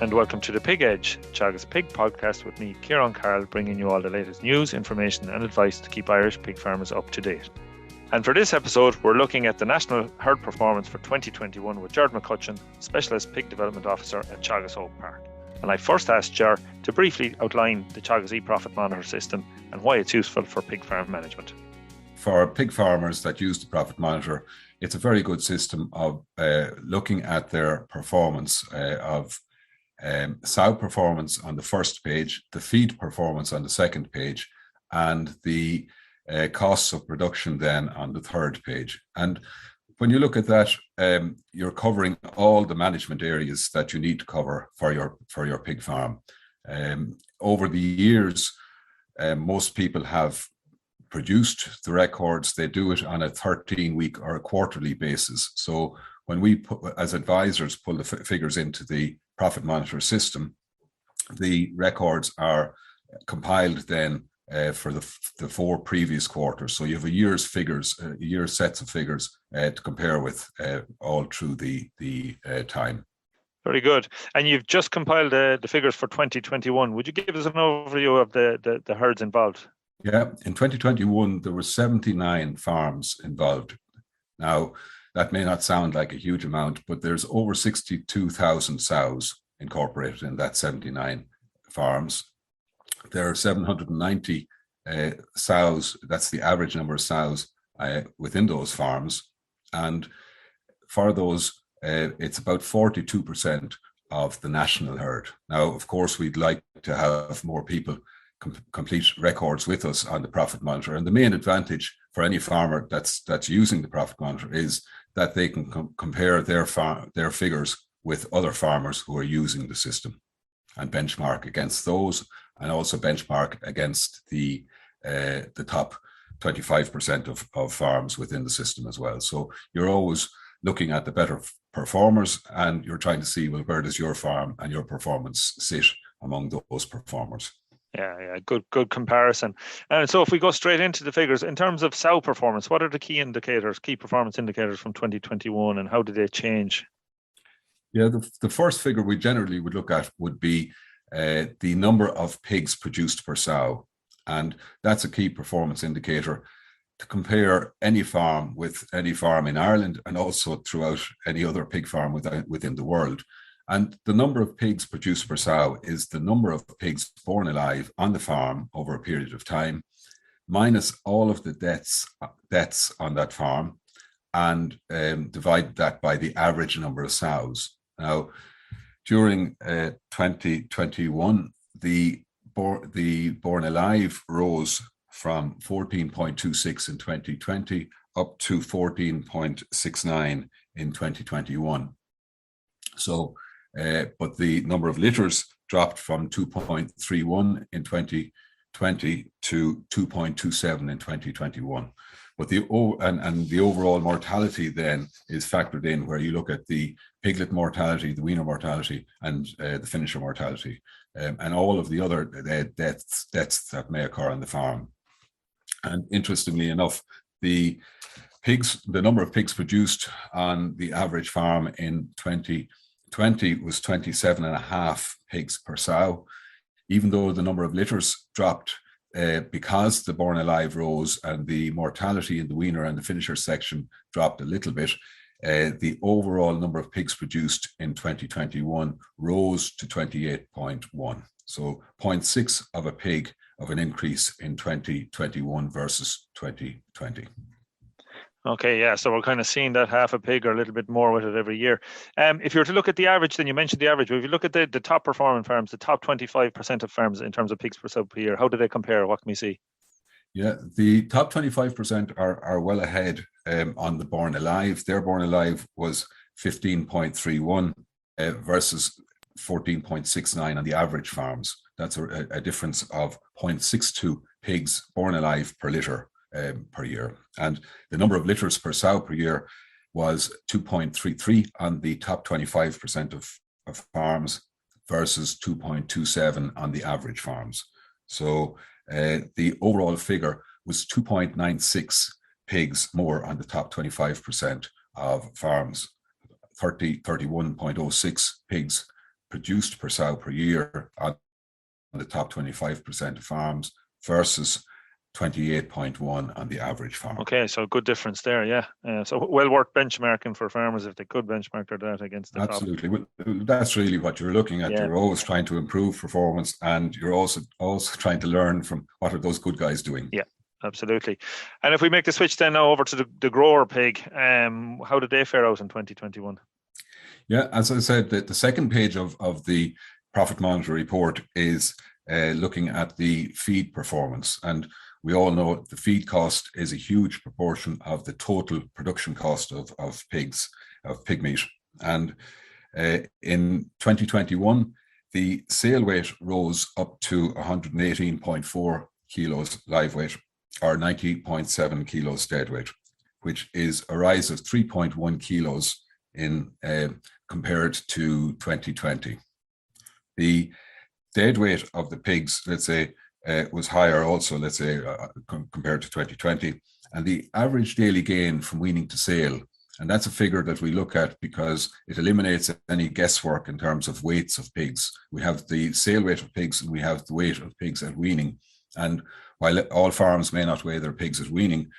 and welcome to the Pig Edge, Teagasc Pig podcast with me, Ciarán Carroll, bringing you all the latest news, information and advice to keep Irish pig farmers up to date. And for this episode, we're looking at the national herd performance for 2021 with Gerard McCutcheon, Specialist Pig Development Officer at Teagasc Oak Park. And I first asked Ger to briefly outline the Teagasc e-Profit Monitor system and why it's useful for pig farm management. For pig farmers that use the Profit Monitor, it's a very good system of looking at their performance of sow performance on the first page, the feed performance on the second page, and the costs of production then on the third page. And when you look at that, you're covering all the management areas that you need to cover for your pig farm. Over the years, most people have produced the records. They do it on a 13-week or a quarterly basis. So when we, as advisors, pull the figures into the Profit Monitor system, the records are compiled then for the four previous quarters. So you have a year's figures, a year's sets of figures to compare with all through the time. Very good. And you've just compiled the figures for 2021. Would you give us an overview of the herds involved? Yeah, in 2021, there were 79 farms involved. Now, that may not sound like a huge amount, but there's over 62,000 sows incorporated in that 79 farms. There are 790 sows. That's the average number of sows within those farms. And for those, it's about 42% of the national herd. Now, of course, we'd like to have more people complete records with us on the Profit Monitor. And the main advantage for any farmer that's using the Profit Monitor is that they can compare their figures with other farmers who are using the system and benchmark against those, and also benchmark against the top 25% of farms within the system as well. So you're always looking at the better performers, and you're trying to see, well, where does your farm and your performance sit among those performers? Yeah, good comparison. And so if we go straight into the figures, in terms of sow performance, what are the key performance indicators from 2021, and how did they change? Yeah, the first figure we generally would look at would be the number of pigs produced per sow. And that's a key performance indicator to compare any farm with any farm in Ireland and also throughout any other pig farm within the world. And the number of pigs produced per sow is the number of pigs born alive on the farm over a period of time, minus all of the deaths on that farm, and divide that by the average number of sows. Now, during 2021, the born alive rose from 14.26 in 2020 up to 14.69 in 2021. So, but the number of litters dropped from 2.31 in 2020 to 2.27 in 2021. But the overall mortality then is factored in, where you look at the piglet mortality, the weaner mortality, and the finisher mortality, and all of the other deaths that may occur on the farm. And interestingly enough, the number of pigs produced on the average farm in 2020 was 27.5 pigs per sow, even though the number of litters dropped because the born alive rose and the mortality in the weaner and the finisher section dropped a little bit. The overall number of pigs produced in 2021 rose to 28.1. So 0.6 of a pig of an increase in 2021 versus 2020. Okay, yeah, so we're kind of seeing that half a pig or a little bit more with it every year. If you were to look at the average, then you mentioned the average, but if you look at the top performing farms, the top 25% of farms in terms of pigs per sow per year, how do they compare? What can we see? Yeah, the top 25% are well ahead on the born alive. Their born alive was 15.31 versus 14.69 on the average farms. That's a difference of 0.62 pigs born alive per litter per year. And the number of litters per sow per year was 2.33 on the top 25% of farms versus 2.27 on the average farms. So the overall figure was 2.96 pigs more on the top 25% of farms, 31.06 pigs produced per sow per year on the top 25% of farms versus 28.1 on the average farm. Okay, so good difference there, yeah. So well worth benchmarking for farmers if they could benchmark their data against the Absolutely. Well, that's really what you're looking at. Yeah. You're always trying to improve performance, and you're also trying to learn from what are those good guys doing. Yeah, absolutely. And if we make the switch then now over to the grower pig, how did they fare out in 2021? Yeah, as I said, the second page of the Profit Monitor report is looking at the feed performance. And we all know the feed cost is a huge proportion of the total production cost of pigs, of pig meat. And in 2021, the sale weight rose up to 118.4 kilos live weight, or 90.7 kilos dead weight, which is a rise of 3.1 kilos in compared to 2020. The dead weight of the pigs, let's say, was higher also, let's say, compared to 2020. And the average daily gain from weaning to sale, and that's a figure that we look at because it eliminates any guesswork in terms of weights of pigs. We have the sale weight of pigs and we have the weight of pigs at weaning. And while all farms may not weigh their pigs at weaning,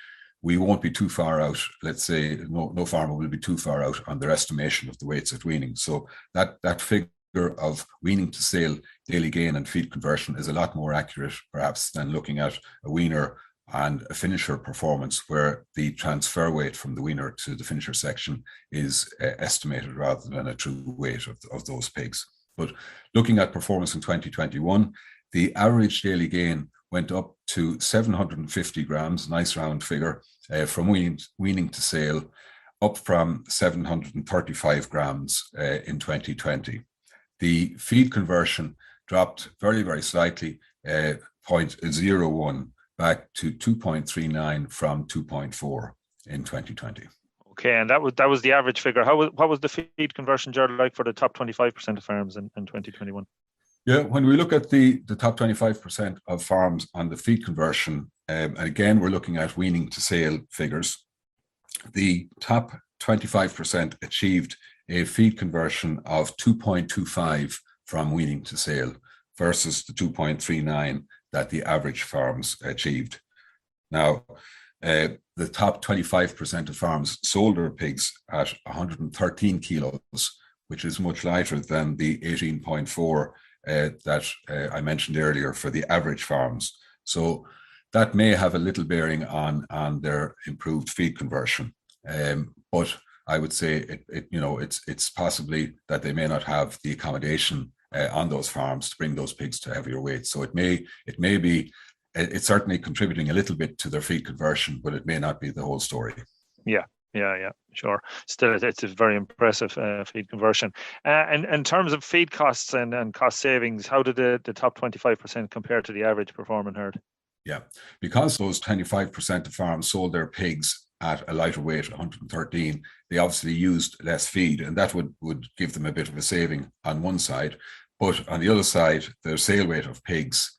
we won't be too far out. Let's say no farmer will be too far out on their estimation of the weights at weaning. So that figure of weaning to sale daily gain and feed conversion is a lot more accurate perhaps than looking at a weaner and a finisher performance where the transfer weight from the weaner to the finisher section is estimated rather than a true weight of those pigs. But looking at performance in 2021, the average daily gain went up to 750 grams, nice round figure, from weaning to sale, up from 735 grams in 2020. The feed conversion dropped very, very slightly, 0.01 back to 2.39 from 2.4 in 2020. Okay, and that was the average figure. What was the feed conversion, Gerard, like for the top 25% of farms in 2021? Yeah, when we look at the top 25% of farms on the feed conversion, and again, we're looking at weaning to sale figures, the top 25% achieved a feed conversion of 2.25 from weaning to sale versus the 2.39 that the average farms achieved. Now, the top 25% of farms sold their pigs at 113 kilos, which is much lighter than the 18.4 that I mentioned earlier for the average farms. So that may have a little bearing on their improved feed conversion. But I would say it's possibly that they may not have the accommodation on those farms to bring those pigs to heavier weights. So it's certainly contributing a little bit to their feed conversion, but it may not be the whole story. Yeah, sure. Still, it's a very impressive feed conversion. And in terms of feed costs and cost savings, how did the top 25% compare to the average performing herd? Yeah, because those 25% of farms sold their pigs at a lighter weight, 113, they obviously used less feed, and that would give them a bit of a saving on one side. But on the other side, their sale weight of pigs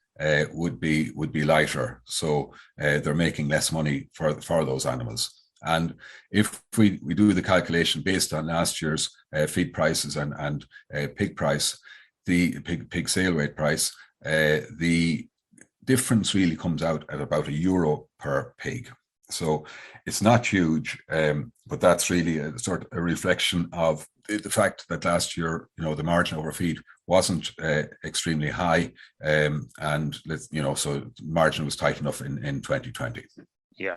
would be lighter, so they're making less money for those animals. And if we do the calculation based on last year's feed prices and pig price, the pig sale weight price, the difference really comes out at about €1 per pig. So it's not huge, but that's really a sort of a reflection of the fact that last year, the margin over feed wasn't extremely high, and so margin was tight enough in 2020. Yeah,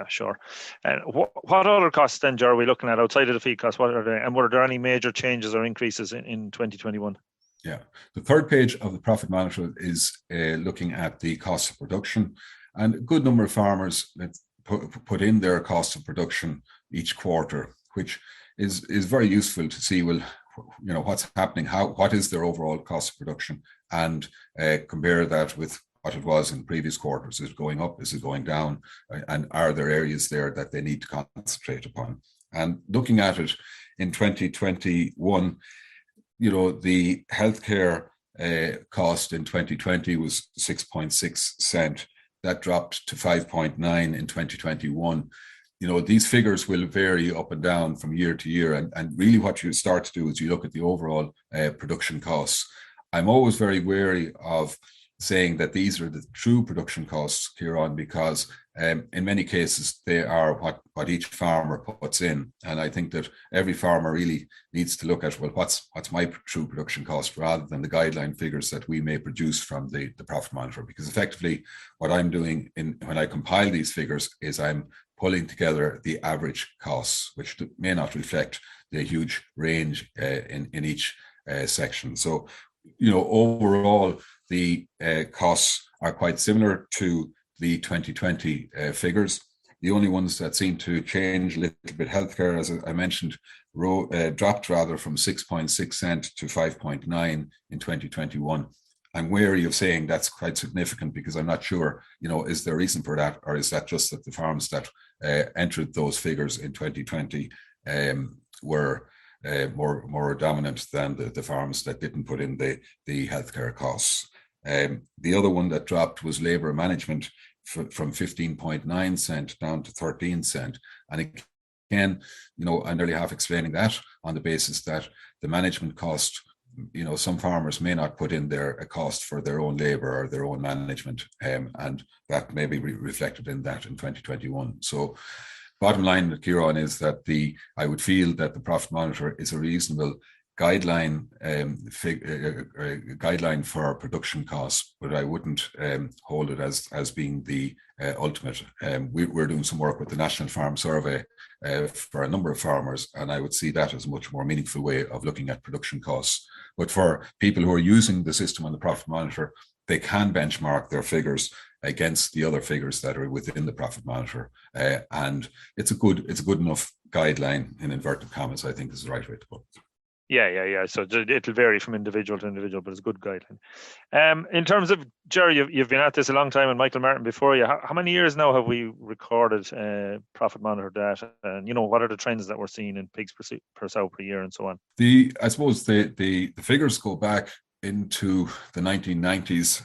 sure. And what other costs then, Ger, are we looking at outside of the feed costs? What are they, and were there any major changes or increases in 2021? Yeah, the third page of the Profit Monitor is looking at the cost of production, and a good number of farmers put in their cost of production each quarter, which is very useful to see, what's happening, what is their overall cost of production, and compare that with what it was in previous quarters. Is it going up? Is it going down? And are there areas there that they need to concentrate upon? And looking at it in 2021, the healthcare cost in 2020 was 6.6 cent. That dropped to 5.9 in 2021. these figures will vary up and down from year to year. And really what you start to do is you look at the overall production costs. I'm always very wary of saying that these are the true production costs, Ciarán, because in many cases they are what each farmer puts in. And I think that every farmer really needs to look at, well, what's my true production cost, rather than the guideline figures that we may produce from the profit monitor. Because effectively what I'm doing when I compile these figures is I'm pulling together the average costs, which may not reflect the huge range in each section. So, overall, the costs are quite similar to the 2020 figures. The only ones that seem to change a little bit, healthcare, as I mentioned, dropped rather from 6.6 cent to 5.9 in 2021. I'm wary of saying that's quite significant, because I'm not sure, is there a reason for that, or is that just that the farms that entered those figures in 2020 were more dominant than the farms that didn't put in the healthcare costs. The other one that dropped was labour management from 15.9 cent down to 13 cent. And again, I'm nearly half explaining that on the basis that the management cost, some farmers may not put in a cost for their own labour or their own management, and that may be reflected in that in 2021. So bottom line, Ciarán, is that I would feel that the profit monitor is a reasonable guideline for production costs, but I wouldn't hold it as being the ultimate. We're doing some work with the National Farm Survey for a number of farmers, and I would see that as a much more meaningful way of looking at production costs. But for people who are using the system on the profit monitor, they can benchmark their figures against the other figures that are within the profit monitor, and it's a good enough guideline, in inverted commas, I think is the right way to put it. Yeah. So it'll vary from individual to individual, but it's a good guideline. In terms of, Jerry, you've been at this a long time, and Michael Martin before you. How many years now have we recorded profit monitor data? And what are the trends that we're seeing in pigs per sow per year and so on? I suppose the figures go back into the 1990s.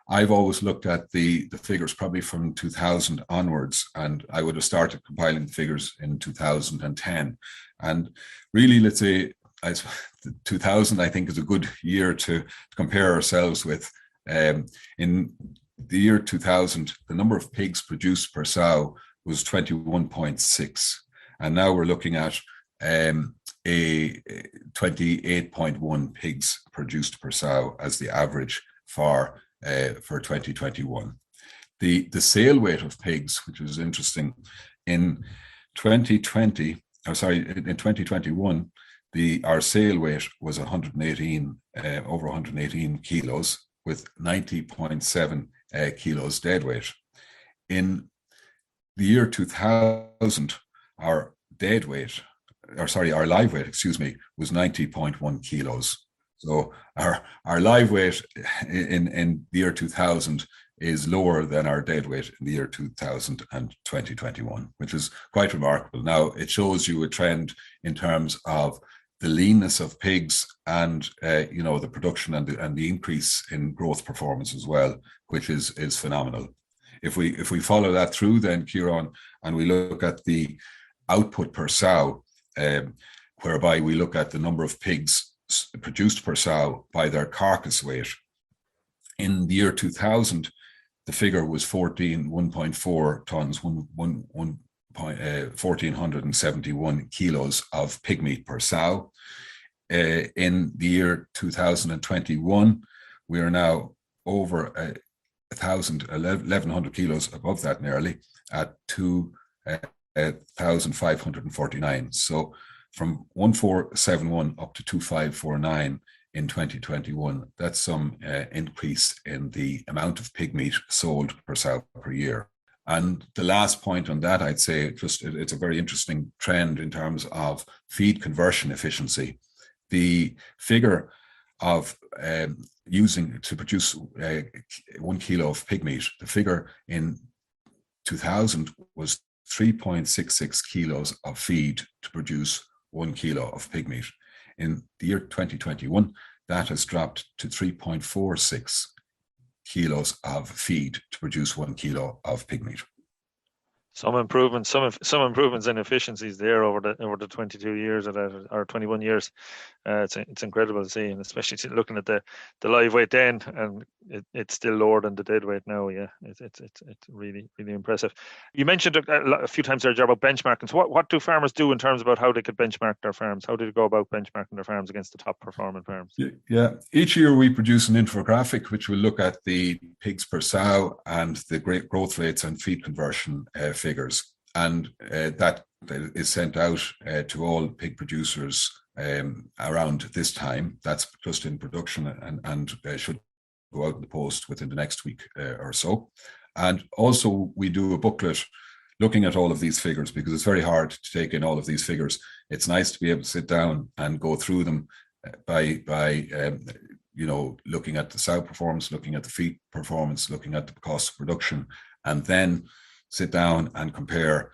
I've always looked at the figures probably from 2000 onwards, and I would have started compiling the figures in 2010. And really, let's say, 2000, I think, is a good year to compare ourselves with. In the year 2000, the number of pigs produced per sow was 21.6, and now we're looking at a 28.1 pigs produced per sow as the average for 2021. The sale weight of pigs, which is interesting, in 2021, our sale weight was over 118 kilos, with 90.7 kilos dead weight. In the year 2000, our live weight, was 90.1 kilos. So our live weight in the year 2000 is lower than our dead weight in the year 2000 and 2021, which is quite remarkable. Now, it shows you a trend in terms of the leanness of pigs and the production and the increase in growth performance as well, which is phenomenal. If we follow that through, then, Ciarán, and we look at the output per sow, whereby we look at the number of pigs produced per sow by their carcass weight. In the year 2000, the figure was 1.4 tons, 1,471 kilos of pig meat per sow. In the year 2021, we are now over 1,100 kilos above that, nearly, at 2,549. So from 1,471 up to 2,549 in 2021, that's some increase in the amount of pig meat sold per sow per year. And the last point on that, I'd say, it's a very interesting trend in terms of feed conversion efficiency. The figure of using to produce 1 kilo of pig meat, the figure in 2000 was 3.66 kilos of feed to produce 1 kilo of pig meat. In the year 2021, that has dropped to 3.46 kilos of feed to produce 1 kilo of pig meat. Some improvements, some improvements in efficiencies there over the 22 years or 21 years. It's incredible to see, and especially looking at the live weight then, and it's still lower than the dead weight now. Yeah, it's really impressive. You mentioned a few times there, Ger, about benchmarking. So what do farmers do in terms about how they could benchmark their farms? How do they go about benchmarking their farms against the top performing farms? Yeah, each year we produce an infographic which will look at the pigs per sow and the great growth rates and feed conversion figures, and that is sent out to all pig producers around this time. That's just in production and should go out in the post within the next week or so. And also we do a booklet looking at all of these figures, because it's very hard to take in all of these figures. It's nice to be able to sit down and go through them by looking at the sow performance, looking at the feed performance, looking at the cost of production, and then sit down and compare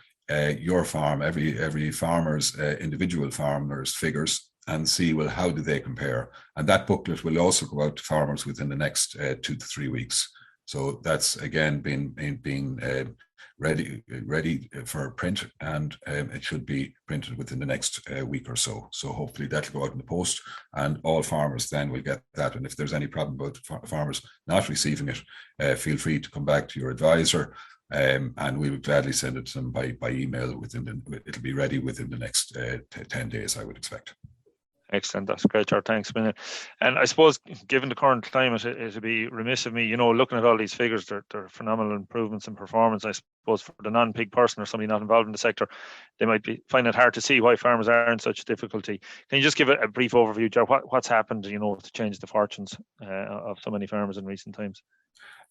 your farm, every farmer's individual farmer's figures, and see, well, how do they compare? And that booklet will also go out to farmers within the next 2 to 3 weeks. So that's again being ready for print, and it should be printed within the next week or so. So hopefully that'll go out in the post, and all farmers then will get that. And if there's any problem about farmers not receiving it, feel free to come back to your advisor, and we would gladly send it to them by email. It'll be ready within the next 10 days, I would expect. Excellent. That's great, Ger. Thanks, man. And I suppose, given the current climate, it would be remiss of me, looking at all these figures, they're phenomenal improvements in performance. I suppose for the non-pig person or somebody not involved in the sector, they might find it hard to see why farmers are in such difficulty. Can you just give a brief overview, Ger? What's happened, to change the fortunes of so many farmers in recent times?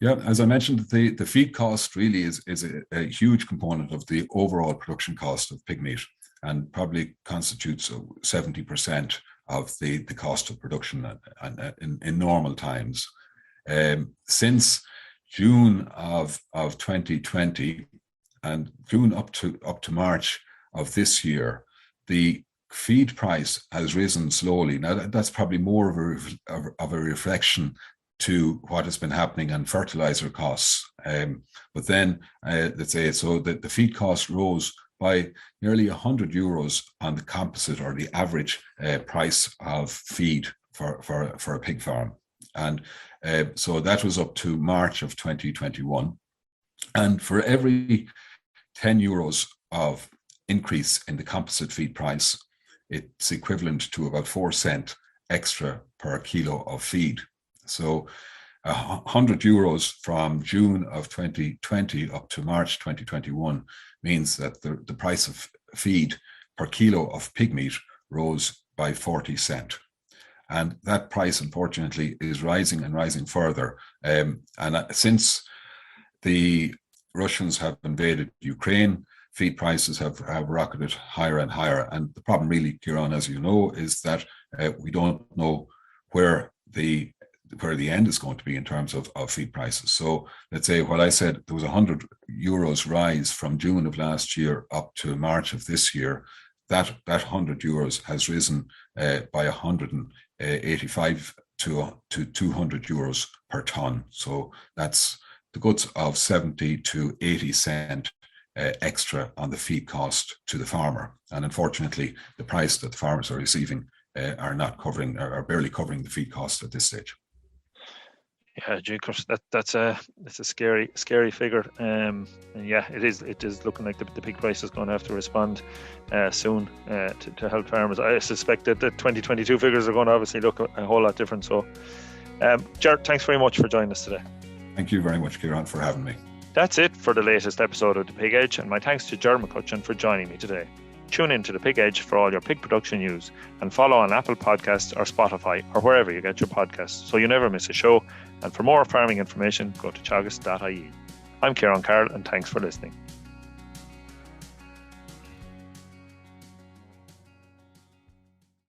Yeah, as I mentioned, the feed cost really is a huge component of the overall production cost of pig meat, and probably constitutes 70% of the cost of production in normal times. Since June of 2020 and June up to March of this year, the feed price has risen slowly. Now that's probably more of a reflection to what has been happening on fertilizer costs. But then, let's say, so that the feed cost rose by nearly €100 on the composite, or the average price of feed for a pig farm. And so that was up to March of 2021. And for every €10 of increase in the composite feed price, it's equivalent to about 4 cents extra per kilo of feed. So €100 from June of 2020 up to March 2021 means that the price of feed per kilo of pig meat rose by 40 cents. And that price, unfortunately, is rising and rising further. And since the Russians have invaded Ukraine, feed prices have rocketed higher and higher. And the problem really, Ciarán, as you know, is that we don't know where the end is going to be in terms of feed prices. So let's say what I said, there was €100 rise from June of last year up to March of this year. That €100 has risen by 185 to €200 per ton. So that's the goods of 70 to 80 cents extra on the feed cost to the farmer. And unfortunately, the price that the farmers are receiving are barely covering the feed cost at this stage. Yeah, that's a scary figure. And yeah, it is looking like the pig price is going to have to respond soon to help farmers. I suspect that the 2022 figures are going to obviously look a whole lot different. So, Gerard, thanks very much for joining us today. Thank you very much, Ciarán, for having me. That's it for the latest episode of The Pig Edge, and my thanks to Gerard McCutcheon for joining me today. Tune in to The Pig Edge for all your pig production news, and follow on Apple Podcasts or Spotify or wherever you get your podcasts so you never miss a show. And for more farming information, go to teagasc.ie. I'm Ciarán Carroll, and thanks for listening.